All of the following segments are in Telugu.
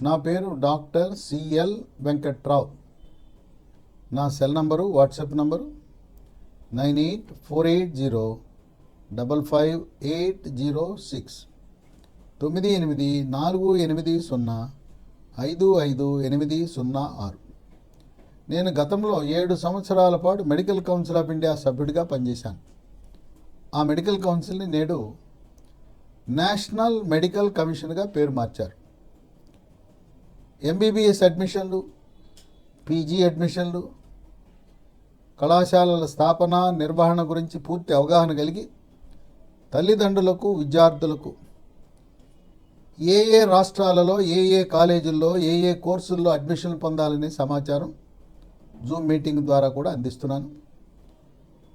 నా పేరు డాక్టర్ సిఎల్ వెంకట్రావు. నా సెల్ నంబరు, వాట్సాప్ నంబరు 9848055806 9848055806. నేను గతంలో 7 సంవత్సరాల పాటు మెడికల్ కౌన్సిల్ ఆఫ్ ఇండియా సభ్యుడిగా పనిచేశాను. ఆ మెడికల్ కౌన్సిల్ని నేడు నేషనల్ మెడికల్ కమిషన్గా పేరు మార్చారు. ఎంబీబీఎస్ అడ్మిషన్లు, పీజీ అడ్మిషన్లు, కళాశాలల స్థాపన, నిర్వహణ గురించి పూర్తి అవగాహన కలిగి తల్లిదండ్రులకు, విద్యార్థులకు ఏ రాష్ట్రాలలో ఏ కాలేజీల్లో ఏ కోర్సుల్లో అడ్మిషన్లు పొందాలనే సమాచారం జూమ్ మీటింగ్ ద్వారా కూడా అందిస్తున్నాను.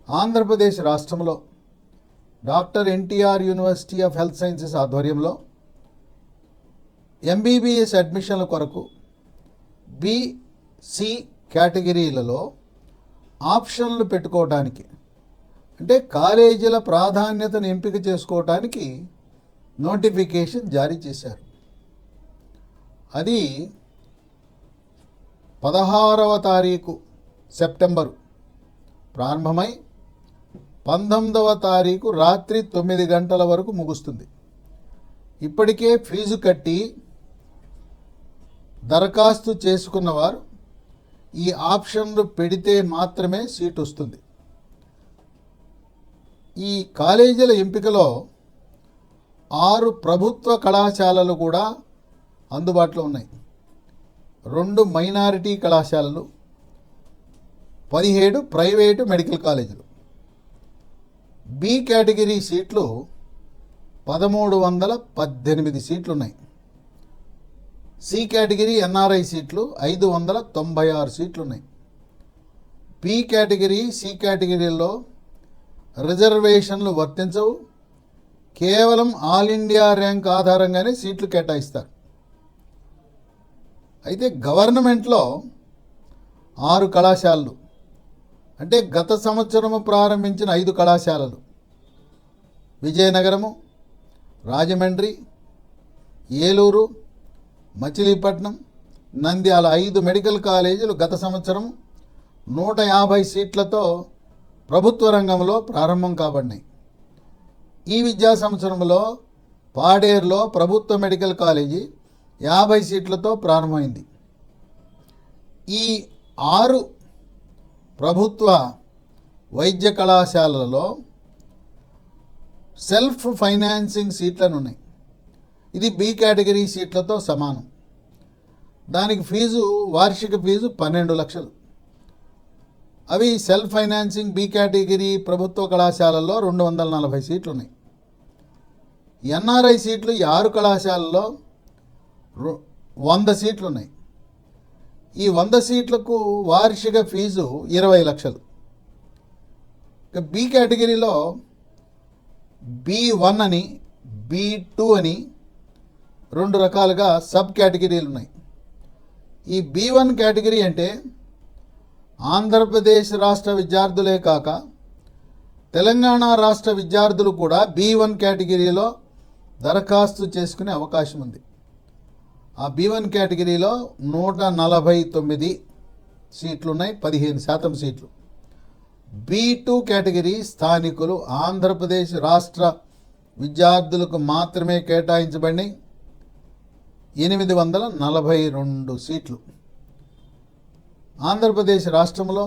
ఆంధ్రప్రదేశ్ రాష్ట్రంలో doctor NTR university of health sciences ఆధ్వర్యంలో ఎంబీబీఎస్ అడ్మిషన్ల కొరకు బి-సి కేటగిరీలలో ఆప్షన్లు పెట్టుకోవడానికి, అంటే కాలేజీల ప్రాధాన్యతను ఎంపిక చేసుకోవడానికి నోటిఫికేషన్ జారీ చేశారు. అది 16వ తారీఖు సెప్టెంబరు ప్రారంభమై 19వ తారీఖు రాత్రి 9 గంటల వరకు ముగుస్తుంది. ఇప్పటికే ఫీజు కట్టి దరఖాస్తు చేసుకున్నవారు ఈ ఆప్షన్లు పెడితే మాత్రమే సీట్ వస్తుంది. ఈ కాలేజీల ఎంపికలో 6 ప్రభుత్వ కళాశాలలు కూడా అందుబాటులో ఉన్నాయి. 2 మైనారిటీ కళాశాలలు, 17 ప్రైవేటు మెడికల్ కాలేజీలు. బి కేటగిరీ సీట్లు 1318 సీట్లున్నాయి. సి కేటగిరీ ఎన్ఆర్ఐ సీట్లు 596 సీట్లున్నాయి. బి కేటగిరీ, సి కేటగిరీల్లో రిజర్వేషన్లు వర్తించవు. కేవలం ఆల్ ఇండియా ర్యాంక్ ఆధారంగానే సీట్లు కేటాయిస్తారు. అయితే గవర్నమెంట్లో 6 కళాశాలలు, అంటే గత సంవత్సరము ప్రారంభించిన 5 కళాశాలలు విజయనగరము, రాజమండ్రి, ఏలూరు, మచిలీపట్నం, నంద్యాల 5 మెడికల్ కాలేజీలు గత సంవత్సరం 150 సీట్లతో ప్రభుత్వ రంగంలో ప్రారంభం కాబడినాయి. ఈ విద్యా సంవత్సరంలో పాడేరులో ప్రభుత్వ మెడికల్ కాలేజీ 50 సీట్లతో ప్రారంభమైంది. ఈ 6 ప్రభుత్వ వైద్య కళాశాలలలో సెల్ఫ్ ఫైనాన్సింగ్ సీట్లను ఉన్నాయి. ఇది బి కేటగిరీ సీట్లతో సమానం. దానికి వార్షిక ఫీజు 12 లక్షలు. అవి సెల్ఫ్ ఫైనాన్సింగ్ బి కేటగిరీ ప్రభుత్వ కళాశాలల్లో 240 సీట్లు ఉన్నాయి. ఎన్ఆర్ఐ సీట్లు ఈ 6 కళాశాలల్లో 100 సీట్లు ఉన్నాయి. ఈ 100 సీట్లకు వార్షిక ఫీజు 20 లక్షలు. ఇక బి కేటగిరీలో B1 అని, B2 అని 2 రకాలుగా సబ్ కేటగిరీలు ఉన్నాయి. ఈ B1 కేటగిరీ అంటే ఆంధ్రప్రదేశ్ రాష్ట్ర విద్యార్థులే కాక తెలంగాణ రాష్ట్ర విద్యార్థులు కూడా B1 కేటగిరీలో దరఖాస్తు చేసుకునే అవకాశం ఉంది. ఆ B1 కేటగిరీలో 149 సీట్లున్నాయి, 15% సీట్లు. B2 కేటగిరీ స్థానికులు, ఆంధ్రప్రదేశ్ రాష్ట్ర విద్యార్థులకు మాత్రమే కేటాయించబడి 842 సీట్లు. ఆంధ్రప్రదేశ్ రాష్ట్రంలో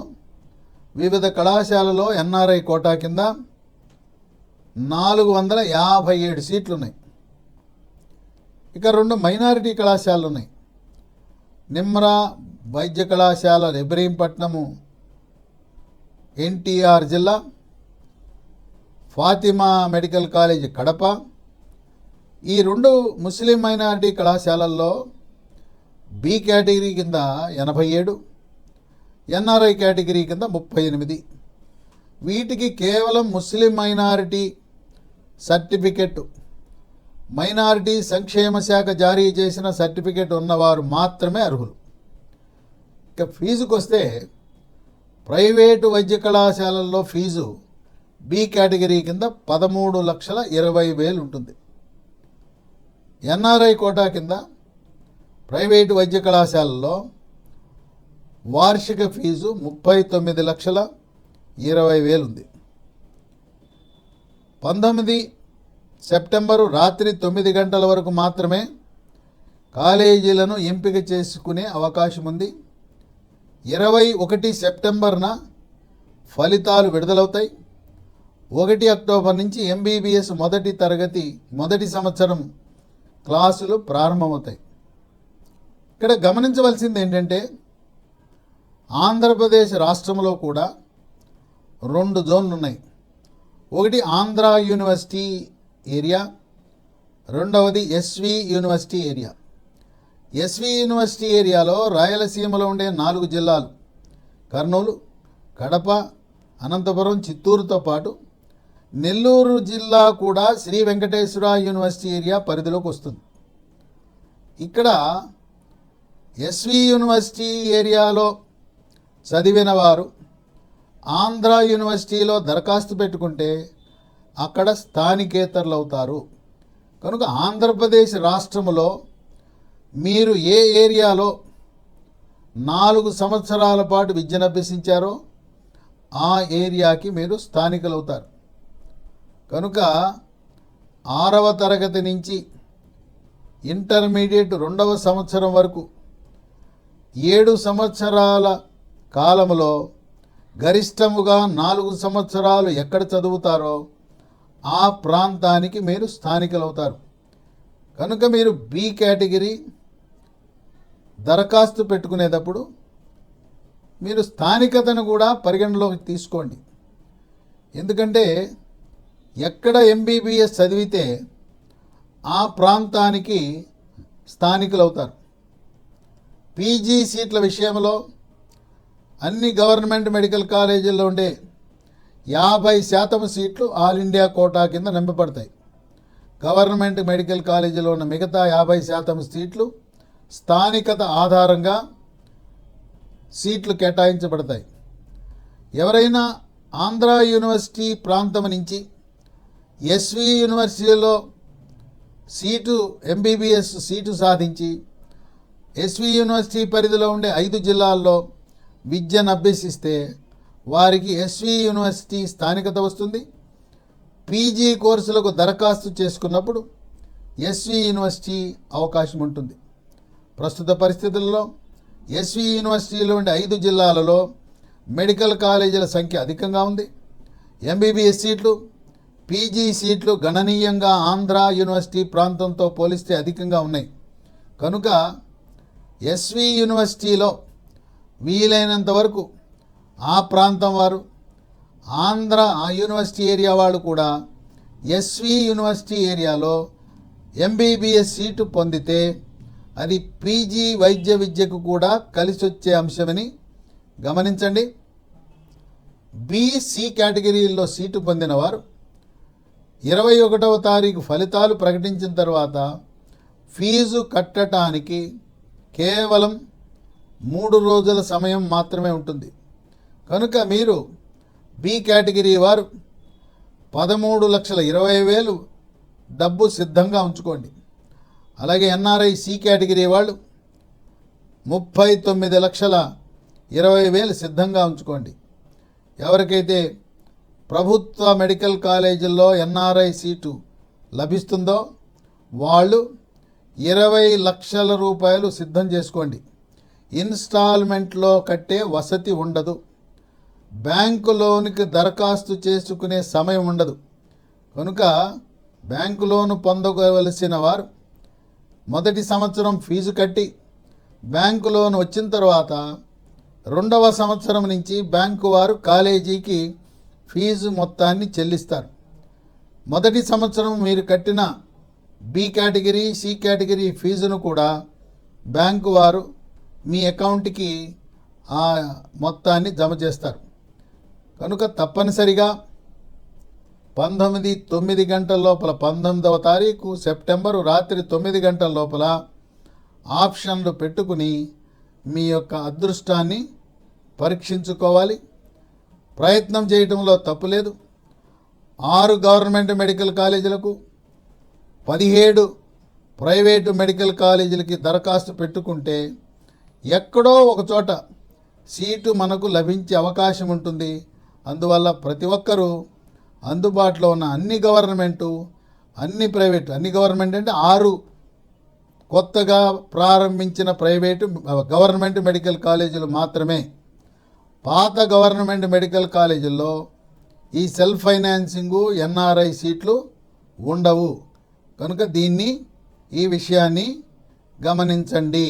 వివిధ కళాశాలలో ఎన్ఆర్ఐ కోటా కింద 457 సీట్లున్నాయి. ఇక 2 మైనారిటీ కళాశాలలు ఉన్నాయి. నిమ్రా వైద్య కళాశాల ఇబ్రహీంపట్నము, ఎన్టీఆర్ జిల్లా, ఫాతిమా మెడికల్ కాలేజ్ కడప. ఈ 2 ముస్లిం మైనారిటీ కళాశాలల్లో బి కేటగిరీ కింద 87, ఎన్ఆర్ఐ కేటగిరీ కింద 38. వీటికి కేవలం ముస్లిం మైనారిటీ సర్టిఫికెట్, మైనారిటీ సంక్షేమ శాఖ జారీ చేసిన సర్టిఫికెట్ ఉన్నవారు మాత్రమే అర్హులు. ఇక ఫీజుకు వస్తే ప్రైవేటు వైద్య కళాశాలల్లో ఫీజు బి కేటగిరీ కింద 13,20,000 ఉంటుంది. ఎన్ఆర్ఐ కోటా కింద ప్రైవేటు వైద్య కళాశాలల్లో వార్షిక ఫీజు 39,20,000 ఉంది. 19 సెప్టెంబరు రాత్రి 9 గంటల వరకు మాత్రమే కాలేజీలను ఎంపిక చేసుకునే అవకాశం ఉంది. 21 సెప్టెంబర్న ఫలితాలు విడుదలవుతాయి. 1 అక్టోబర్ నుంచి ఎంబీబీఎస్ మొదటి సంవత్సరం క్లాసులు ప్రారంభమవుతాయి. ఇక్కడ గమనించవలసింది ఏంటంటే ఆంధ్రప్రదేశ్ రాష్ట్రంలో కూడా 2 జోన్లు ఉన్నాయి. ఒకటి ఆంధ్ర యూనివర్సిటీ ఏరియా, రెండవది SV university area. SV university ఏరియాలో రాయలసీమలో ఉండే 4 జిల్లాలు కర్నూలు, కడప, అనంతపురం, చిత్తూరుతో పాటు నెల్లూరు జిల్లా కూడా శ్రీ వెంకటేశ్వర యూనివర్సిటీ ఏరియా పరిధిలోకి వస్తుంది. ఇక్కడ ఎస్వి యూనివర్సిటీ ఏరియాలో చదివిన వారు ఆంధ్ర యూనివర్సిటీలో దరఖాస్తు పెట్టుకుంటే అక్కడ స్థానికేతరులు అవుతారు. కనుక ఆంధ్రప్రదేశ్ రాష్ట్రంలో మీరు ఏ ఏరియాలో 4 సంవత్సరాల పాటు విద్యను అభ్యసించారో ఆ ఏరియాకి మీరు స్థానికులు అవుతారు. కనుక 6వ తరగతి నుంచి ఇంటర్మీడియట్ 2వ సంవత్సరం వరకు 7 సంవత్సరాల కాలంలో గరిష్టముగా 4 సంవత్సరాలు ఎక్కడ చదువుతారో ఆ ప్రాంతానికి మీరు స్థానికులు అవుతారు. కనుక మీరు బి కేటగిరీ దరఖాస్తు పెట్టుకునేటప్పుడు మీరు స్థానికతను కూడా పరిగణలోకి తీసుకోండి. ఎందుకంటే ఎక్కడ ఎంబీబీఎస్ చదివితే ఆ ప్రాంతానికి స్థానికులు అవుతారు. పీజీ సీట్ల విషయంలో అన్ని గవర్నమెంట్ మెడికల్ కాలేజీల్లో ఉండే 50% సీట్లు ఆల్ ఇండియా కోటా కింద నింపబడతాయి. గవర్నమెంట్ మెడికల్ కాలేజీలో ఉన్న మిగతా 50% సీట్లు స్థానికత ఆధారంగా సీట్లు కేటాయించబడతాయి. ఎవరైనా ఆంధ్ర యూనివర్సిటీ ప్రాంతం నుంచి ఎస్వి యూనివర్సిటీలో ఎంబీబీఎస్ సీటు సాధించి ఎస్వి యూనివర్సిటీ పరిధిలో ఉండే 5 జిల్లాల్లో విద్యను అభ్యసిస్తే వారికి ఎస్వి యూనివర్సిటీ స్థానికత వస్తుంది. పీజీ కోర్సులకు దరఖాస్తు చేసుకున్నప్పుడు ఎస్వి యూనివర్సిటీ అవకాశం ఉంటుంది. ప్రస్తుత పరిస్థితుల్లో ఎస్వి యూనివర్సిటీలో ఉండే 5 జిల్లాలలో మెడికల్ కాలేజీల సంఖ్య అధికంగా ఉంది. ఎంబీబీఎస్ సీట్లు, పీజీ సీట్లు గణనీయంగా ఆంధ్ర యూనివర్సిటీ ప్రాంతంతో పోలిస్తే అధికంగా ఉన్నాయి. కనుక ఎస్వి యూనివర్సిటీలో వీలైనంత వరకు ఆ ప్రాంతం వారు, ఆంధ్ర యూనివర్సిటీ ఏరియా వాళ్ళు కూడా ఎస్వి యూనివర్సిటీ ఏరియాలో ఎంబీబీఎస్ సీటు పొందితే అది పీజీ వైద్య విద్యకు కూడా కలిసి వచ్చే అంశమని గమనించండి. బీసీ కేటగిరీల్లో సీటు పొందిన వారు 21వ తారీఖు ఫలితాలు ప్రకటించిన తర్వాత ఫీజు కట్టడానికి కేవలం 3 రోజుల సమయం మాత్రమే ఉంటుంది. కనుక మీరు బి కేటగిరీ వారు 13,20,000 డబ్బు సిద్ధంగా ఉంచుకోండి. అలాగే ఎన్ఆర్ఐ సి కేటగిరీ వాళ్ళు 39,20,000 సిద్ధంగా ఉంచుకోండి. ఎవరికైతే ప్రభుత్వ మెడికల్ కాలేజీల్లో ఎన్ఆర్ఐ సీటు లభిస్తుందో వాళ్ళు 20 లక్షల రూపాయలు సిద్ధం చేసుకోండి. ఇన్స్టాల్మెంట్లో కట్టే వసతి ఉండదు. బ్యాంకు లోనుకి దరఖాస్తు చేసుకునే సమయం ఉండదు. కనుక బ్యాంకు లోను పొందవలసిన వారు మొదటి సంవత్సరం ఫీజు కట్టి బ్యాంకు లోన్ వచ్చిన తర్వాత 2వ సంవత్సరం నుంచి బ్యాంకు వారు కాలేజీకి ఫీజు మొత్తాన్ని చెల్లిస్తారు. మొదటి సంవత్సరం మీరు కట్టిన బి కేటగిరీ, సి కేటగిరీ ఫీజును కూడా బ్యాంకు వారు మీ అకౌంట్కి ఆ మొత్తాన్ని జమ చేస్తారు. కనుక తప్పనిసరిగా 9 గంటల లోపల 19వ తారీఖు సెప్టెంబరు రాత్రి 9 గంటల లోపల ఆప్షన్లు పెట్టుకుని మీ యొక్క అదృష్టాన్ని పరీక్షించుకోవాలి. ప్రయత్నం చేయటంలో తప్పులేదు. 6 గవర్నమెంట్ మెడికల్ కాలేజీలకు 17 ప్రైవేటు మెడికల్ కాలేజీలకి దరఖాస్తు పెట్టుకుంటే ఎక్కడో ఒక చోట సీటు మనకు లభించే అవకాశం ఉంటుంది. అందువల్ల ప్రతి ఒక్కరూ అందుబాటులో ఉన్న అన్ని గవర్నమెంట్ అంటే 6 కొత్తగా ప్రారంభించిన గవర్నమెంట్ మెడికల్ కాలేజీలు మాత్రమే. పాత గవర్నమెంట్ మెడికల్ కాలేజీల్లో ఈ సెల్ఫ్ ఫైనాన్సింగు ఎన్ఆర్ఐ సీట్లు ఉండవు. కనుక ఈ విషయాన్ని గమనించండి.